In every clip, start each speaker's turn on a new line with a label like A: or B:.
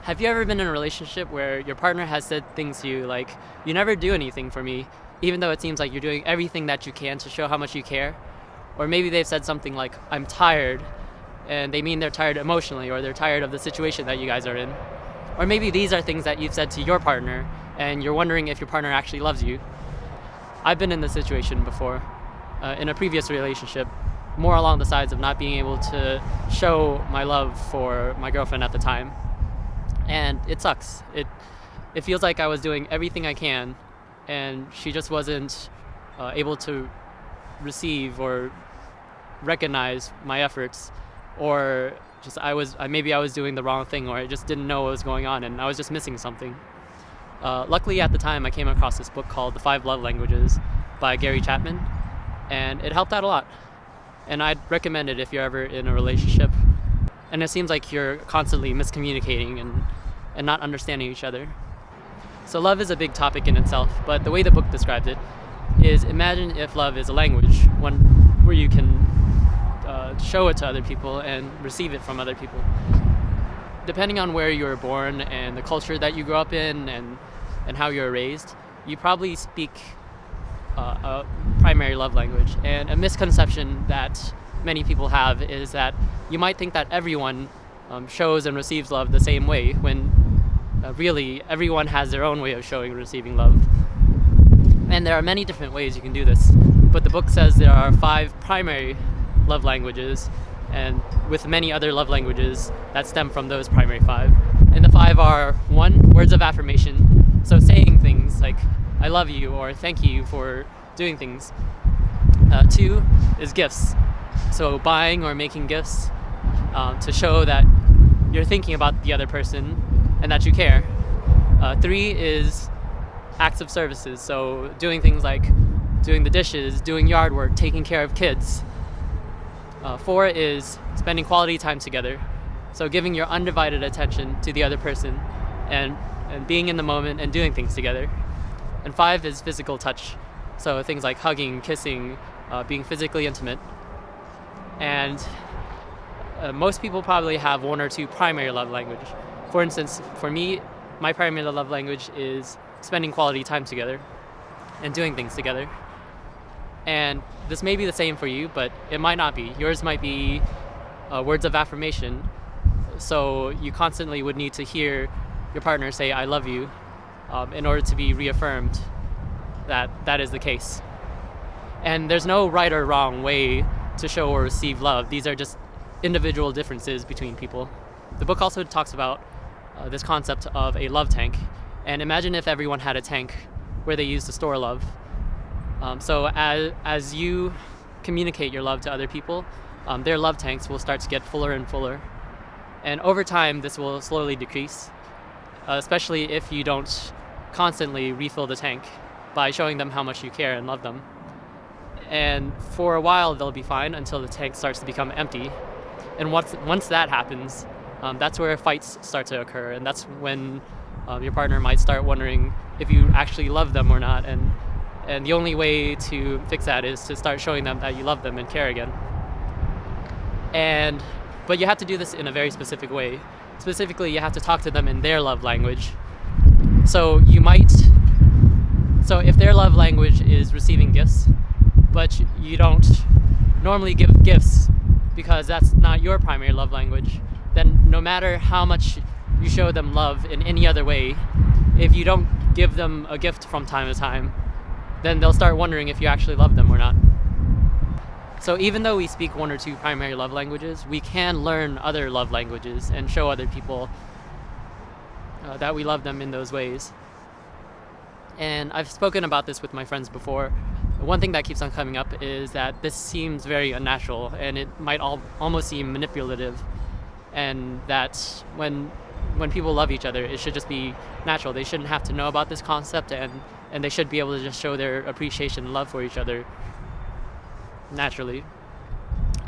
A: Have you ever been in a relationship where your partner has said things to you like, you never do anything for me, even though it seems like you're doing everything that you can to show how much you care? Or maybe they've said something like, I'm tired, and they mean they're tired emotionally, or they're tired of the situation that you guys are in. Or maybe these are things that you've said to your partner, and you're wondering if your partner actually loves you. I've been in this situation before, in a previous relationship, more along the sides of not being able to show my love for my girlfriend at the time. And it sucks. It feels like I was doing everything I can, and she just wasn't able to receive or recognize my efforts, or just maybe I was doing the wrong thing, or I just didn't know what was going on, and I was just missing something. Luckily, at the time, I came across this book called The 5 Love Languages by Chapman, and it helped out a lot. And I'd recommend it if you're ever in a relationship and it seems like you're constantly miscommunicating and not understanding each other. So love is a big topic in itself, but the way the book describes it is, imagine if love is a language, one where you can show it to other people and receive it from other people. Depending on where you were born and the culture that you grew up in and how you were raised, you probably speak a primary love language. And a misconception that many people have is that you might think that everyone shows and receives love the same way, when really everyone has their own way of showing and receiving love. And there are many different ways you can do this, but the book says there are 5 primary love languages, and with many other love languages that stem from those primary 5. And the 5 are: 1, words of affirmation, so saying things like I love you or thank you for doing things. 2 is gifts, so buying or making gifts to show that you're thinking about the other person and that you care. 3 is acts of services, so doing things like doing the dishes, doing yard work, taking care of kids. 4 is spending quality time together, so giving your undivided attention to the other person and being in the moment and doing things together. And 5 is physical touch, so things like hugging, kissing, being physically intimate. And most people probably have 1 or 2 primary love language. For instance, for me, my primary love language is spending quality time together and doing things together. And this may be the same for you, but it might not be. Yours might be words of affirmation, so you constantly would need to hear your partner say I love you in order to be reaffirmed that that is the case. And there's no right or wrong way to show or receive love. These are just individual differences between people. The book also talks about this concept of a love tank. And imagine if everyone had a tank where they used to store love. So as you communicate your love to other people, their love tanks will start to get fuller and fuller. And over time, this will slowly decrease, especially if you don't constantly refill the tank by showing them how much you care and love them. And for a while, they'll be fine until the tank starts to become empty. And once that happens, that's where fights start to occur. And that's when your partner might start wondering if you actually love them or not. And the only way to fix that is to start showing them that you love them and care again. But you have to do this in a very specific way. Specifically, you have to talk to them in their love language. So if their love language is receiving gifts, but you don't normally give gifts because that's not your primary love language, then no matter how much you show them love in any other way, if you don't give them a gift from time to time, then they'll start wondering if you actually love them or not. So even though we speak 1 or 2 primary love languages, we can learn other love languages and show other people that we love them in those ways. And I've spoken about this with my friends before. One thing that keeps on coming up is that this seems very unnatural, and it might almost seem manipulative, and that when people love each other, it should just be natural. They shouldn't have to know about this concept, and they should be able to just show their appreciation and love for each other naturally.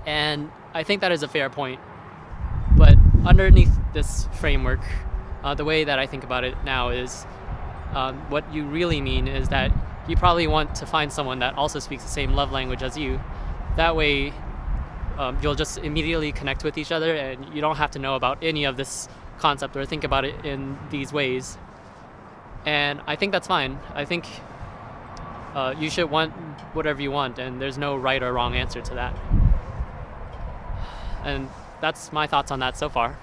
A: And I think that is a fair point. But underneath this framework, the way that I think about it now is what you really mean is that you probably want to find someone that also speaks the same love language as you. That way, you'll just immediately connect with each other, and you don't have to know about any of this concept or think about it in these ways. And I think that's fine. I think you should want whatever you want, and there's no right or wrong answer to that. And that's my thoughts on that so far.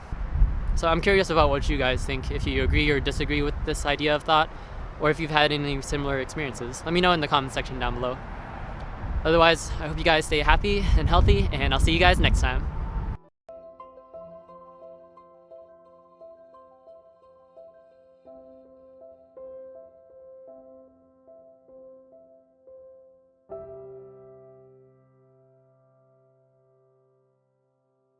A: So I'm curious about what you guys think, if you agree or disagree with this idea of thought, or if you've had any similar experiences. Let me know in the comment section down below. Otherwise, I hope you guys stay happy and healthy, and I'll see you guys next time.